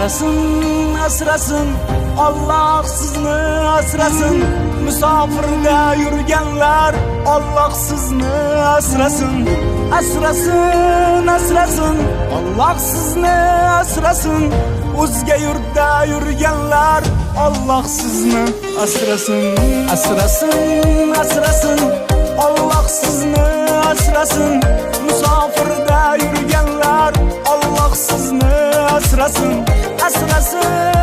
asrasın, asrasın, Allah sizni asrasın. Musafirda yurganlar, Allah sizni asrasın. Asrasın, asrasın, Allah sizni asrasın. O'zga yurtda yurganlar, Allah sizni asrasın. Asrasın, asrasın, Allah sizni asrasın. Musafirda yurganlar, Allah sizni asrasın. Asrasın.